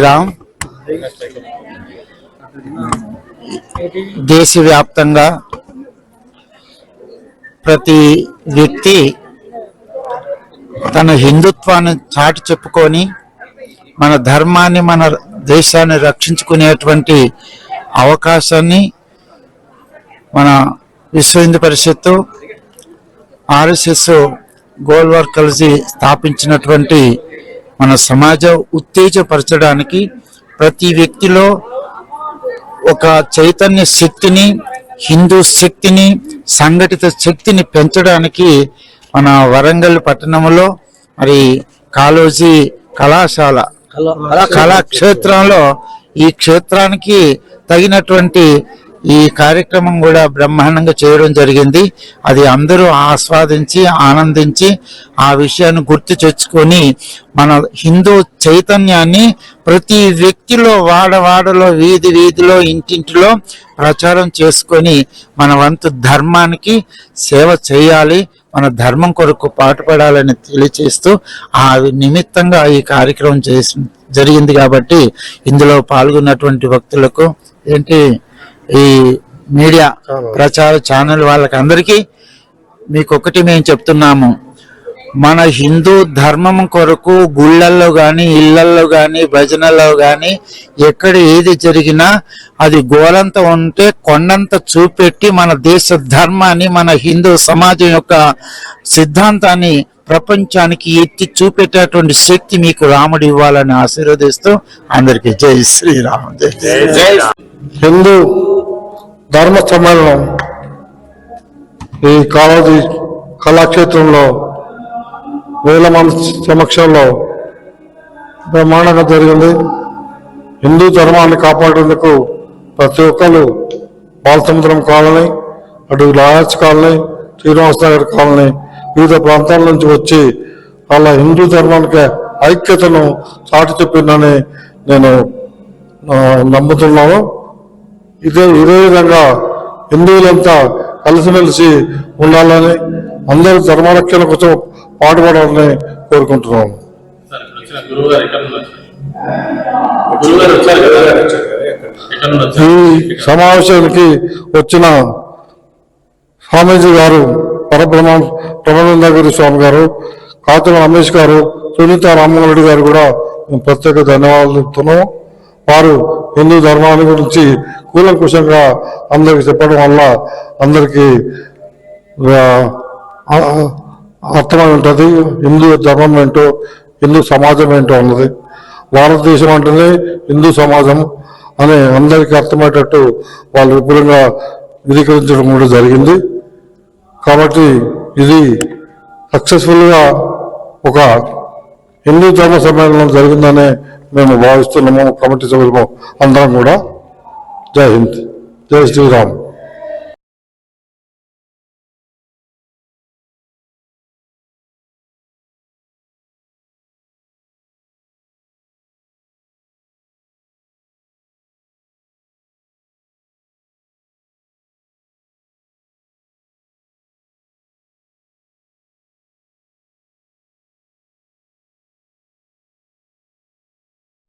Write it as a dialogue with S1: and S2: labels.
S1: రామ్ దేశవ్యాప్తంగా ప్రతి వ్యక్తి తన హిందుత్వాన్ని చాటి చెప్పుకొని మన ధర్మాన్ని మన దేశాన్ని రక్షించుకునేటువంటి అవకాశాన్ని మన విశ్వ హిందూ పరిషత్తు ఆర్ఎస్ఎస్ గోల్వార్ కలిసి స్థాపించినటువంటి మన సమాజం ఉత్తేజపరచడానికి ప్రతి వ్యక్తిలో ఒక చైతన్య శక్తిని హిందూ శక్తిని సంఘటిత శక్తిని పెంచడానికి మన వరంగల్ పట్టణంలో మరి కాళోజీ కళాశాల కళాక్షేత్రంలో ఈ క్షేత్రానికి తగినటువంటి ఈ కార్యక్రమం కూడా బ్రహ్మాండంగా చేయడం జరిగింది. అది అందరూ ఆస్వాదించి ఆనందించి ఆ విషయాన్ని గుర్తు తెచ్చుకొని మన హిందూ చైతన్యాన్ని ప్రతి వ్యక్తిలో వాడవాడలో వీధి వీధిలో ఇంటింటిలో ప్రచారం చేసుకొని మన వంతు ధర్మానికి సేవ చేయాలి, మన ధర్మం కొరకు పాటుపడాలని తెలియచేస్తూ ఆ నిమిత్తంగా ఈ కార్యక్రమం జరిగింది. కాబట్టి ఇందులో పాల్గొన్నటువంటి వ్యక్తులకు ఈ మీడియా ప్రచార ఛానల్ వాళ్ళకి అందరికీ మీకొకటి మేము చెప్తున్నాము, మన హిందూ ధర్మం కొరకు గుళ్ళల్లో కానీ ఇళ్లల్లో కానీ భజనల్లో కానీ ఎక్కడ ఏది జరిగినా అది గోలంత ఉంటే కొండంత చూపెట్టి మన దేశ ధర్మాన్ని మన హిందూ సమాజం యొక్క సిద్ధాంతాన్ని ప్రపంచానికి ఎత్తి చూపెట్టేటువంటి శక్తి మీకు రాముడు ఇవ్వాలని ఆశీర్వదిస్తూ అందరికీ జై శ్రీరామ్. జై
S2: హిందూ ధర్మ సమ్మేళనం ఈ కాళోజీ కళాక్షేత్రంలో వేల మంది సమక్షంలో బ్రహ్మాండంగా జరిగింది. హిందూ ధర్మాన్ని కాపాడేందుకు ప్రతి ఒక్కరు బాలసముద్రం కాలనీ, అటు లాయర్స్ కాలనీ, శ్రీనివాసనగర్ కాలనీ వివిధ ప్రాంతాల నుంచి వచ్చి వాళ్ళ హిందూ ధర్మానికి ఐక్యతను చాటి చెప్పిందని నేను నమ్ముతున్నాను. ఇదే విధంగా హిందువులంతా కలిసిమెలిసి ఉండాలని, అందరూ ధర్మరక్షణ కోసం పాటుపడాలని కోరుకుంటున్నాము. ఈ సమావేశానికి వచ్చిన స్వామీజీ గారు, బ్రహ్మానందగిరి స్వామి గారు, కాతుల రమేష్ గారు, సునీత రామ్మోహన్ రెడ్డి గారు కూడా మేము ప్రత్యేక ధన్యవాదాలు చెప్తున్నాము. వారు హిందూ ధర్మాన్ని గురించి కూలంకుషంగా అందరికి చెప్పడం వల్ల అందరికీ అర్థమై ఉంటుంది. హిందూ ధర్మం ఏంటో, హిందూ సమాజం ఏంటో అన్నది. భారతదేశం అంటేనే హిందూ సమాజం అని అందరికీ అర్థమయ్యేటట్టు వాళ్ళు విపులంగా విధీకరించడం కూడా జరిగింది. కాబట్టి ఇది సక్సెస్ఫుల్గా ఒక హిందూ ధర్మ సమ్మేళనం జరిగిందనే మేము భావిస్తున్నాము. కమిటీ సభ్యులు అందరం కూడా. జై హింద్, జై శ్రీరామ్.